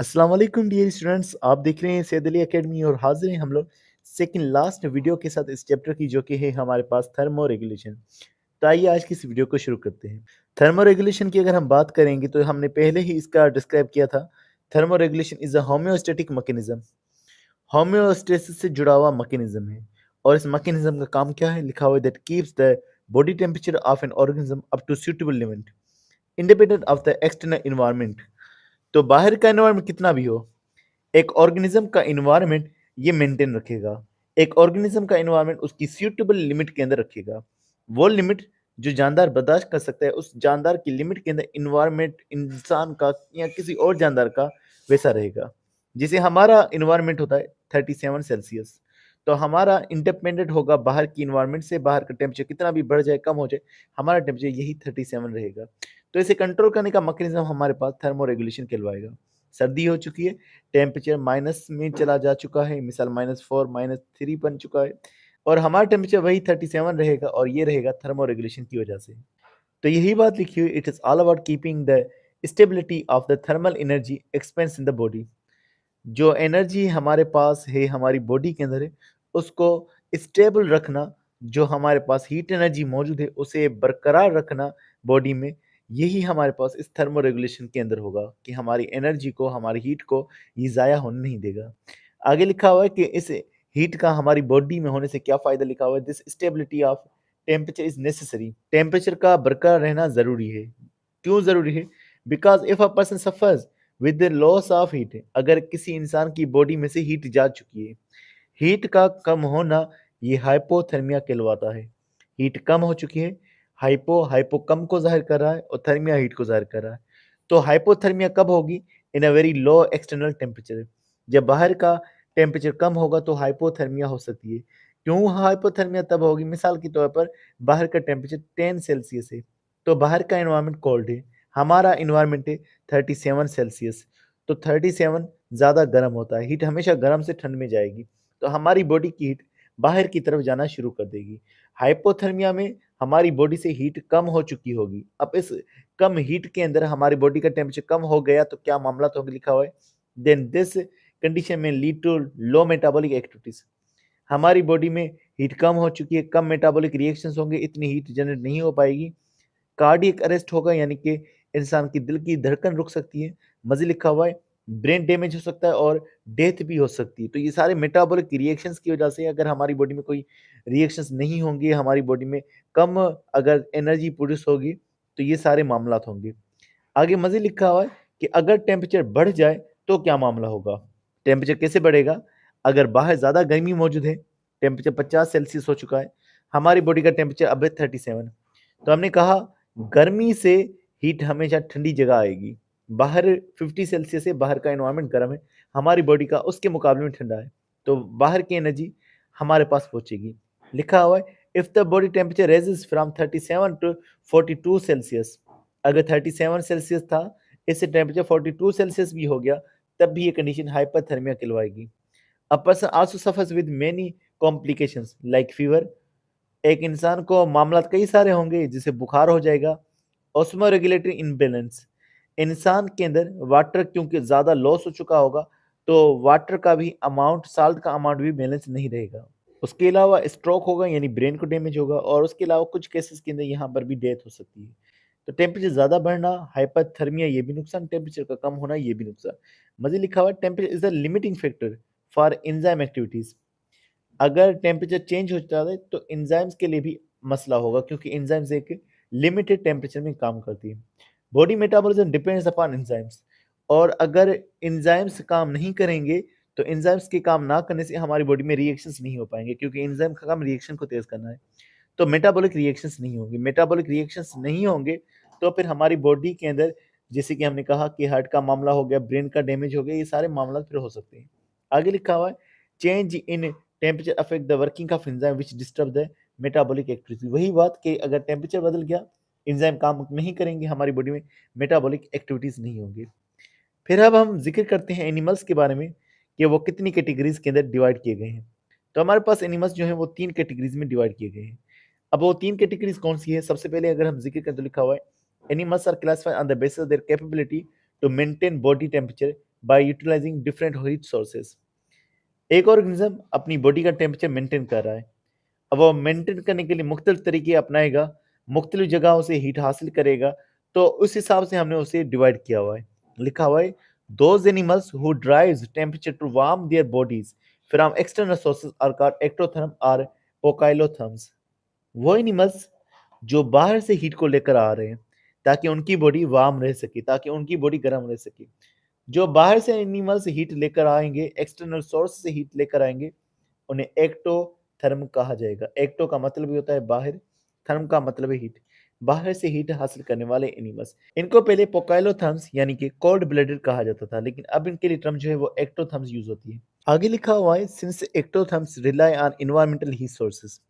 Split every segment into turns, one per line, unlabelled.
अस्सलाम वालेकुम dear students, आप देख रहे हैं सैद अली एकेडमी और हाजिर हैं हम लोग सेकंड लास्ट वीडियो के साथ इस चैप्टर की, जो कि है हमारे पास थर्मो रेगुलेशन। तो आइए आज की इस वीडियो को शुरू करते हैं। थर्मो रेगुलेशन की अगर हम बात करेंगे तो हमने पहले ही इसका डिस्क्राइब किया था। Thermo regulation is a homeostatic mechanism. Homeostasis से जुड़ा हुआ मैकेनिज्म है, और इस मैकेनिज्म का काम क्या है? लिखा हुआ है that keeps the body temperature of an organism up to suitable limit independent of the external environment. तो बाहर का एनवायरनमेंट कितना भी हो, एक ऑर्गेनिज्म का इन्वायरमेंट ये मेंटेन रखेगा। एक ऑर्गेनिज्म का इन्वायरमेंट उसकी सूटेबल लिमिट के अंदर रखेगा। वो लिमिट जो जानदार बर्दाश्त कर सकता है, उस जानदार की लिमिट के अंदर इन्वायरमेंट इंसान का या किसी और जानदार का वैसा रहेगा। जिसे हमारा इन्वायरमेंट होता है 37 सेल्सियस। तो हमारा इंडिपेंडेंट होगा बाहर की इन्वायरमेंट से। बाहर का टेम्परेचर कितना भी बढ़ जाए, कम हो जाए, हमारा टेम्परेचर यही 37 रहेगा। तो इसे कंट्रोल करने का मैकेनिज्म हमारे पास थर्मो रेगुलेशन कहलवाएगा। सर्दी हो चुकी है, टेम्परेचर माइनस में चला जा चुका है, मिसाल -4 -3 बन चुका है, और हमारा टेम्परेचर वही 37 रहेगा, और ये रहेगा थर्मो रेगुलेशन की वजह से। तो यही बात लिखी हुई, it is all about keeping the stability of the thermal energy expense in the body. जो एनर्जी हमारे पास है, हमारी बॉडी के अंदर है, उसको स्टेबल रखना, जो हमारे पास हीट एनर्जी मौजूद है उसे बरकरार रखना बॉडी में, यही हमारे पास इस थर्मो रेगुलेशन के अंदर होगा कि हमारी एनर्जी को, हमारी हीट को ये ज़ाया होने नहीं देगा। आगे लिखा हुआ है कि इस हीट का हमारी बॉडी में होने से क्या फ़ायदा, लिखा हुआ है this stability of temperature is necessary. Temperature का बरकरार रहना ज़रूरी है। क्यों ज़रूरी है? Because if a person suffers with the loss of heat, अगर किसी इंसान की बॉडी में से हीट जा चुकी है, हीट का कम होना ये हाइपोथर्मिया कहलवाता है। हीट कम हो चुकी है, हाइपो कम को ज़ाहिर कर रहा है, और थर्मिया हीट को ज़ाहिर कर रहा है। तो हाइपोथर्मिया कब होगी? In a very low external temperature. जब बाहर का टेम्परेचर कम होगा तो हाइपोथर्मिया हो सकती है। क्यों हाइपोथर्मिया तब होगी? मिसाल के तौर पर बाहर का टेम्परेचर 10 सेल्सियस है, तो बाहर का एनवायरनमेंट कोल्ड है, हमारा एनवायरनमेंट है 37 सेल्सियस। तो 37 ज़्यादा गर्म होता है, हीट हमेशा गर्म से ठंड में जाएगी, तो हमारी बॉडी की हीट बाहर की तरफ जाना शुरू कर देगी। हाइपोथर्मिया में हमारी बॉडी से हीट कम हो चुकी होगी। अब इस कम हीट के अंदर हमारी बॉडी का टेम्परेचर कम हो गया तो क्या मामला होंगे, लिखा हुआ है देन दिस कंडीशन में lead to low metabolic activities. हमारी बॉडी में हीट कम हो चुकी है, कम मेटाबॉलिक रिएक्शंस होंगे, इतनी हीट जनरेट नहीं हो पाएगी। कार्डियक अरेस्ट होगा, यानी कि इंसान की दिल की धड़कन रुक सकती है। मज़े लिखा हुआ है ब्रेन डैमेज हो सकता है, और डेथ भी हो सकती है। तो ये सारे मेटाबॉलिक रिएक्शंस की वजह से, अगर हमारी बॉडी में कोई रिएक्शंस नहीं होंगे, हमारी बॉडी में कम अगर एनर्जी प्रोड्यूस होगी, तो ये सारे मामलात होंगे। आगे मज़े लिखा हुआ है कि अगर टेम्परेचर बढ़ जाए तो क्या मामला होगा। टेम्परेचर कैसे बढ़ेगा? अगर बाहर ज़्यादा गर्मी मौजूद है, टेम्परेचर 50 सेल्सियस हो चुका है, हमारी बॉडी का टेम्परेचर अब है 37। तो हमने कहा गर्मी से हीट हमेशा ठंडी जगह आएगी। बाहर 50 सेल्सियस है, बाहर का एनवायरनमेंट गर्म है, हमारी बॉडी का उसके मुकाबले में ठंडा है, तो बाहर की एनर्जी हमारे पास पहुंचेगी। लिखा हुआ है if the body temperature rises from 37 to 42 Celsius. अगर 37 सेल्सियस था, इससे टेम्परेचर 42 सेल्सियस भी हो गया, तब भी ये कंडीशन हाइपरथर्मिया कहलवाएगी। A person also suffers with many complications like fever. एक इंसान को मामला कई सारे होंगे, जैसे बुखार हो जाएगा। ऑस्मो रेगुलेटरी इम्बैलेंस, इंसान के अंदर वाटर क्योंकि ज़्यादा लॉस हो चुका होगा, तो वाटर का भी अमाउंट, साल्ट का अमाउंट भी बैलेंस नहीं रहेगा। उसके अलावा स्ट्रोक होगा, यानी ब्रेन को डैमेज होगा, और उसके अलावा कुछ केसेस के अंदर यहाँ पर भी डेथ हो सकती है। तो टेम्परेचर ज़्यादा बढ़ना, हाइपरथर्मिया ये भी नुकसान, टेम्परेचर का कम होना ये भी नुकसान। मज़े लिखा हुआ है temperature is the limiting factor for enzyme activities. अगर टेम्परेचर चेंज हो जाता है तो एंजाइम्स के लिए भी मसला होगा, क्योंकि एंजाइम्स एक लिमिटेड टेम्परेचर में काम करती है। Body metabolism depends upon enzymes, और अगर एंजाइम्स काम नहीं करेंगे तो एंजाइम्स के काम ना करने से हमारी बॉडी में रिएक्शंस नहीं हो पाएंगे, क्योंकि एंजाइम का काम रिएक्शन को तेज करना है। तो मेटाबॉलिक रिएक्शंस नहीं होंगे, मेटाबॉलिक रिएक्शंस नहीं होंगे, तो फिर हमारी बॉडी के अंदर, जैसे कि हमने कहा कि हार्ट का मामला हो गया, ब्रेन का डैमेज हो गया, ये सारे मामला फिर हो सकते हैं। आगे लिखा हुआ है change in temperature affect the working of enzyme which disturb the metabolic activity. वही बात कि अगर टेम्परेचर बदल गया, एंजाइम काम नहीं करेंगे, हमारी बॉडी में मेटाबॉलिक एक्टिविटीज नहीं होंगी। फिर अब हम जिक्र करते हैं एनिमल्स के बारे में कि वो कितनी कैटेगरीज के अंदर डिवाइड किए गए हैं। तो हमारे पास एनिमल्स जो हैं वो 3 कैटेगरीज में डिवाइड किए गए हैं। अब वो 3 कैटेगरीज कौन सी है? सबसे पहले अगर हम जिक्र करें तो लिखा हुआ है animals are classified on the basis of their capability to maintain body temperature by utilising different heat sources. एक ऑर्गेनिज्म अपनी बॉडी का टेम्परेचर मेंटेन कर रहा है। अब वो मेंटेन करने के लिए मुख्तलिफ तरीके अपनाएगा, मुख्तलिफ जगहों से हीट हासिल करेगा, तो उस हिसाब से हमने उसे डिवाइड किया हुआ है। लिखा हुआ है, those animals who drives temperature to warm their bodies from external sources are called ectotherm और पोकाइलोथर्म्स। वो एनिमल्स जो बाहर से हीट को लेकर आ रहे हैं ताकि उनकी बॉडी वार्म रह सके, ताकि उनकी बॉडी गर्म रह सके। जो बाहर से एनिमल्स हीट लेकर आएंगे, एक्सटर्नल सोर्स से हीट लेकर आएंगे, उन्हें एक्टोथर्म कहा जाएगा। एक्टो का मतलब भी होता है बाहर, थर्म का मतलब है हीट। बाहर से हीट हासिल करने वाले एनिमल्स, इनको पहले पोकाइलोथर्म्स यानी कि कोल्ड ब्लडेड कहा जाता था, लेकिन अब इनके लिए टर्म जो है वो एक्टोथर्म्स यूज होती है। आगे लिखा हुआ है, since ectotherms rely on environmental heat sources,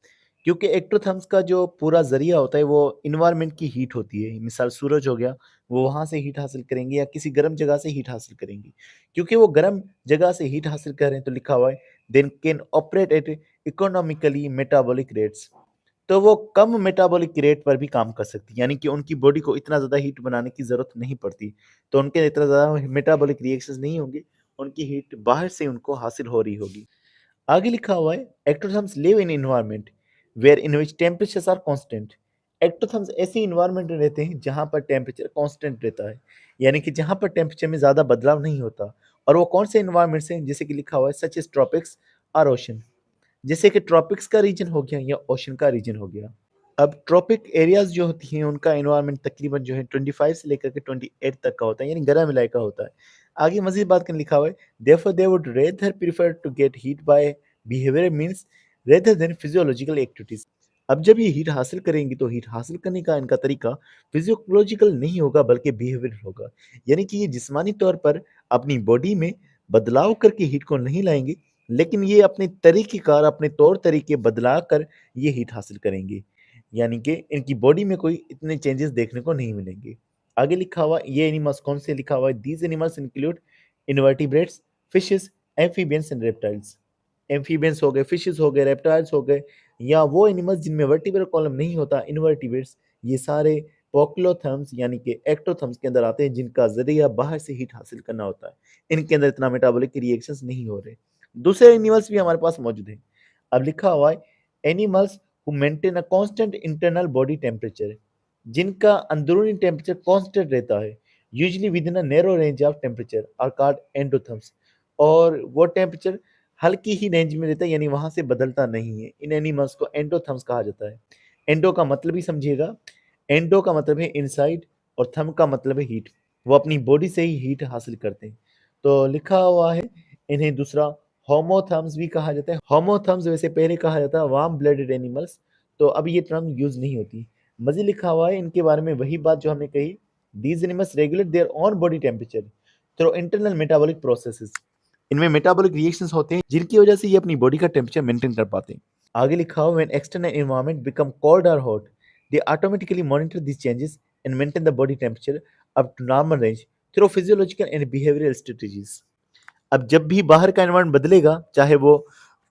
क्योंकि एक्टोथर्म्स का जो पूरा जरिया होता है वो इन्वायरमेंट की हीट होती है। मिसाल सूरज हो गया, वो वहां से हीट हासिल करेंगे या किसी गर्म जगह से हीट हासिल करेंगे। क्योंकि वो गर्म जगह से हीट हासिल कर रहे हैं, तो लिखा हुआ है then can operate at economically metabolic rates, तो वो कम मेटाबॉलिक रेट पर भी काम कर सकती है, यानी कि उनकी बॉडी को इतना ज़्यादा हीट बनाने की ज़रूरत नहीं पड़ती, तो उनके इतना ज़्यादा मेटाबॉलिक रिएक्शंस नहीं होंगे, उनकी हीट बाहर से उनको हासिल हो रही होगी। आगे लिखा हुआ है, ectotherms live in environment where in which temperatures are constant. Ectotherms ऐसे इन्वायरमेंट में रहते हैं जहां पर टेम्परेचर कांस्टेंट रहता है, यानी कि जहां पर टेम्परेचर में ज़्यादा बदलाव नहीं होता। और वो कौन से इन्वायरमेंट्स हैं, जैसे कि लिखा हुआ है सच एज ट्रॉपिक्स और ओशन, जैसे कि ट्रॉपिक्स का रीजन हो गया या ओशन का रीजन हो गया। अब ट्रॉपिक एरियाज जो होती हैं उनका एनवायरनमेंट तकरीबन जो है 25 से लेकर के 28 तक का होता है, यानी गर्म इलाका होता है। आगे मजीद बात कर लिखा हुआ है, therefore they would rather prefer to get heat by behavior means rather than physiological activities। अब जब ये हीट हासिल करेंगी तो हीट हासिल करने का इनका तरीका फिजियोलॉजिकल नहीं होगा बल्कि बिहेवियर होगा, यानी कि ये जिस्मानी तौर पर अपनी बॉडी में बदलाव करके हीट को नहीं लाएंगे, लेकिन ये अपने तरीक़ेकार, अपने तौर तरीके बदला कर ये हीट हासिल करेंगे, यानी कि इनकी बॉडी में कोई इतने चेंजेस देखने को नहीं मिलेंगे। आगे लिखा हुआ ये एनिमल्स कौन से, लिखा हुआ है these animals include invertebrates, fishes, amphibians and reptiles. Amphibians हो गए, फिशेस हो गए, रेप्टाइल्स हो गए, या वो एनिमल्स जिनमें वर्टिब्रल कॉलम नहीं होता, इनवर्टिब्रेट्स, ये सारे पोक्लोथर्म्स यानी कि एक्टोथर्म्स के अंदर आते हैं, जिनका जरिया बाहर से हीट हासिल करना होता है। इनके अंदर इतना मेटाबॉलिक रिएक्शंस नहीं हो रहे। दूसरे एनिमल्स भी हमारे पास मौजूद हैं। अब लिखा हुआ है animals who maintain a constant internal body temperature, जिनका अंदरूनी टेम्परेचर कांस्टेंट रहता है, usually within a narrow range of temperature are called endotherms. और वो टेम्परेचर हल्की ही रेंज में रहता है, यानी वहां से बदलता नहीं है। इन एनिमल्स को एंडोथर्म्स कहा जाता है। एंडो का मतलब ही समझिएगा, एंडो का मतलब है इनसाइड और थर्म का मतलब है हीट। वो अपनी बॉडी से ही हीट हासिल करते हैं। तो लिखा हुआ है इन्हें दूसरा होमोथर्म्स भी कहा जाता है। होमोथर्म्स वैसे पहले कहा जाता है वार्म ब्लडेड एनिमल्स, तो अब ये टर्म यूज नहीं होती। मज़ीद लिखा हुआ है इनके बारे में वही बात जो हमने कही, these animals regulate their own body temperature through internal metabolic processes. इनमें मेटाबॉलिक रिएक्शंस होते हैं जिनकी वजह से ये अपनी बॉडी का टेम्परेचर मेंटेन कर पाते हैं। आगे लिखा हुआ when external environment become cold और hot, they automatically monitor these changes and maintain the body temperature up to normal range through physiological and behavioural strategies. अब जब भी बाहर का एनवायरनमेंट बदलेगा, चाहे वो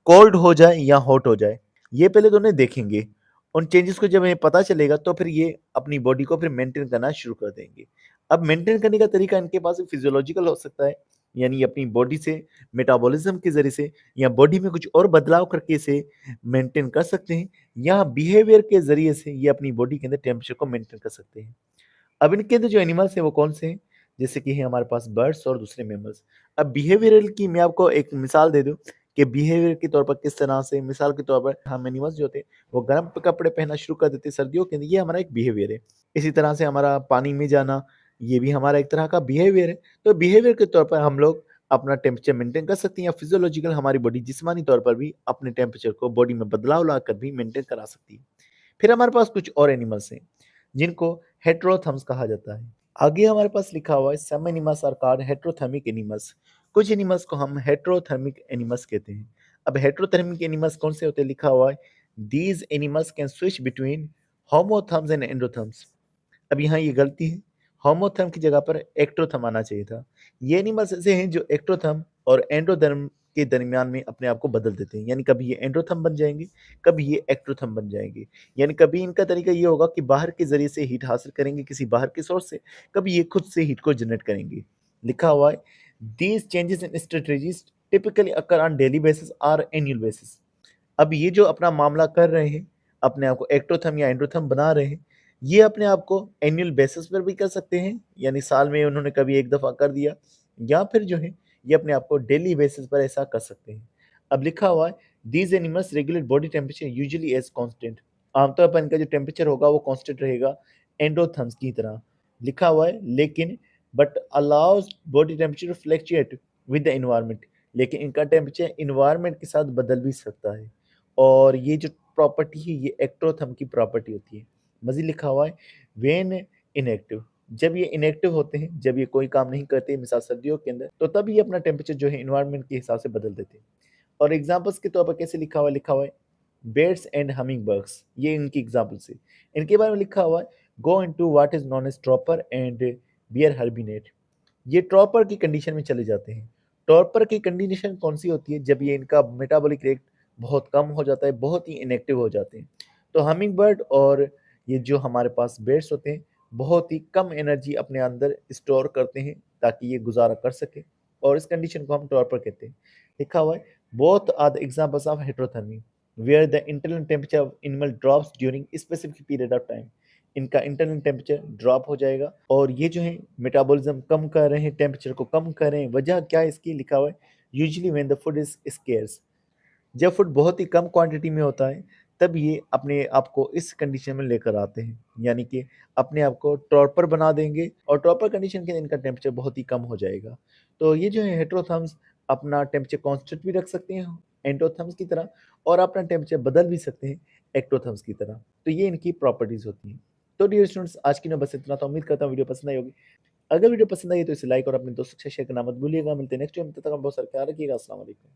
कोल्ड हो जाए या हॉट हो जाए, ये पहले तो उन्हें देखेंगे। उन चेंजेस को जब इन्हें पता चलेगा तो फिर ये अपनी बॉडी को फिर मेंटेन करना शुरू कर देंगे। अब मेंटेन करने का तरीका इनके पास फिजियोलॉजिकल हो सकता है, यानी अपनी बॉडी से मेटाबॉलिज्म के ज़रिए से या बॉडी में कुछ और बदलाव करके इसे मेंटेन कर सकते हैं, या बिहेवियर के ज़रिए से ये अपनी बॉडी के अंदर टेम्परेचर को मेंटेन कर सकते हैं। अब इनके अंदर जो एनिमल्स हैं वो कौन से हैं? जैसे कि है हमारे पास बर्ड्स और दूसरे मैमल्स। अब बिहेवियरल की मैं आपको एक मिसाल दे दूँ कि बिहेवियर के तौर पर किस तरह से, मिसाल के तौर पर हम एनिमल्स जो होते हैं वो गर्म कपड़े पहनना शुरू कर देते हैं सर्दियों के अंदर, ये हमारा एक बिहेवियर है। इसी तरह से हमारा पानी में जाना, ये भी हमारा एक तरह का बिहेवियर है। तो बिहेवियर के तौर पर हम लोग अपना टेम्परेचर मेंटेन कर सकते हैं, या फिजियोलॉजिकल हमारी बॉडी जिस्मानी तौर पर भी अपने टेम्परेचर को बॉडी में बदलाव लाकर भी मेंटेन करा सकती है। फिर हमारे पास कुछ और एनिमल्स हैं जिनको हेटेरोथर्म्स कहा जाता है। आगे हमारे पास लिखा हुआ है some animals are called heterothermic animals. कुछ एनिमल्स को हम हेटेरोथर्मिक एनिमल्स कहते हैं। अब हेटेरोथर्मिक एनिमल्स कौन से होते हैं, लिखा हुआ है these animals can switch between homotherms and endotherms. अब यहाँ ये गलती है, होमोथर्म की जगह पर एक्टोथर्म आना चाहिए था। ये एनिमल्स ऐसे हैं जो एक्टोथर्म और एंडोथर्म के दरमियान में अपने आप को बदल देते हैं, यानी कभी ये एंडोथर्म बन जाएंगे, कभी ये एक्टोथर्म बन जाएंगे। यानी कभी इनका तरीका ये होगा कि बाहर के जरिए से हीट हासिल करेंगे किसी बाहर के सोर्स से, कभी ये खुद से हीट को जनरेट करेंगे। लिखा हुआ है these changes in strategies typically occur on daily basis और एनुअल बेसिस। अब ये जो अपना मामला कर रहे हैं, अपने आप को एक्टोथर्म या एंडोथर्म बना रहे हैं, ये अपने आप को एनुअल बेसिस पर भी कर सकते हैं, यानी साल में उन्होंने कभी एक दफ़ा कर दिया, या फिर जो है ये अपने आप को डेली बेसिस पर ऐसा कर सकते हैं। अब लिखा हुआ है these animals regulate body temperature usually as constant. आमतौर पर इनका जो टेम्परेचर होगा वो कांस्टेंट रहेगा एंडोथर्म्स की तरह। लिखा हुआ है लेकिन but allows body temperature fluctuate with the environment. लेकिन इनका टेम्परेचर इन्वायरमेंट के साथ बदल भी सकता है, और ये जो प्रॉपर्टी है ये एक्टोथर्म की प्रॉपर्टी होती है। मज़ीद लिखा हुआ है व्हेन इनएक्टिव, जब ये इनएक्टिव होते हैं, जब ये कोई काम नहीं करते, मिसाल सर्दियों के अंदर, तो तब ये अपना टेम्परेचर जो है इन्वायरमेंट के हिसाब से बदल देते हैं। और एग्जांपल्स के तौर पर कैसे लिखा हुआ है बेड्स एंड हमिंग बर्ड्स, ये इनकी एग्जांपल्स है। इनके बारे में लिखा हुआ है go into what is known as torpor and bear hibernate. ये टॉपर की कंडीशन में चले जाते हैं। टॉपर की कंडीशन कौन सी होती है? जब ये इनका मेटाबॉलिक रेट बहुत कम हो जाता है, बहुत ही इनएक्टिव हो जाते हैं। तो हमिंग बर्ड और ये जो हमारे पास बेड्स होते हैं, बहुत ही कम एनर्जी अपने अंदर स्टोर करते हैं ताकि ये गुजारा कर सके, और इस कंडीशन को हम टॉपर कहते हैं। लिखा हुआ है both are the examples of heterothermy where the internal temperature of animal drops during specific period of time. इनका इंटरनल टेम्परेचर ड्रॉप हो जाएगा, और ये जो है मेटाबॉलिज्म कम कर रहे हैं, टेम्परेचर को कम कर रहे हैं। वजह क्या है इसकी? लिखा हुआ है usually when the food is scarce. जब फूड बहुत ही कम क्वांटिटी में होता है, तब ये अपने आप को इस कंडीशन में लेकर आते हैं, यानी कि अपने आप को टॉर्पर बना देंगे, और टॉर्पर कंडीशन के इनका टेम्परेचर बहुत ही कम हो जाएगा। तो ये जो है हेटेरोथर्म्स अपना टेम्परेचर कांस्टेंट भी रख सकते हैं एंडोथर्म्स की तरह, और अपना टेम्परेचर बदल भी सकते हैं एक्टोथर्म्स की तरह। तो ये इनकी प्रॉपर्टीज होती हैं। तो डियर स्टूडेंट्स, आज की ना बस इतना था। उम्मीद करता हूँ वीडियो पसंद आई होगी। अगर वीडियो पसंद आई तो इसे लाइक और अपने दोस्तों के साथ शेयर करना मत भूलिएगा। मिलते हैं नेक्स्ट वीडियो में, तब तक आप बहुत सारा ख्याल रखिएगा। अस्सलाम वालेकुम।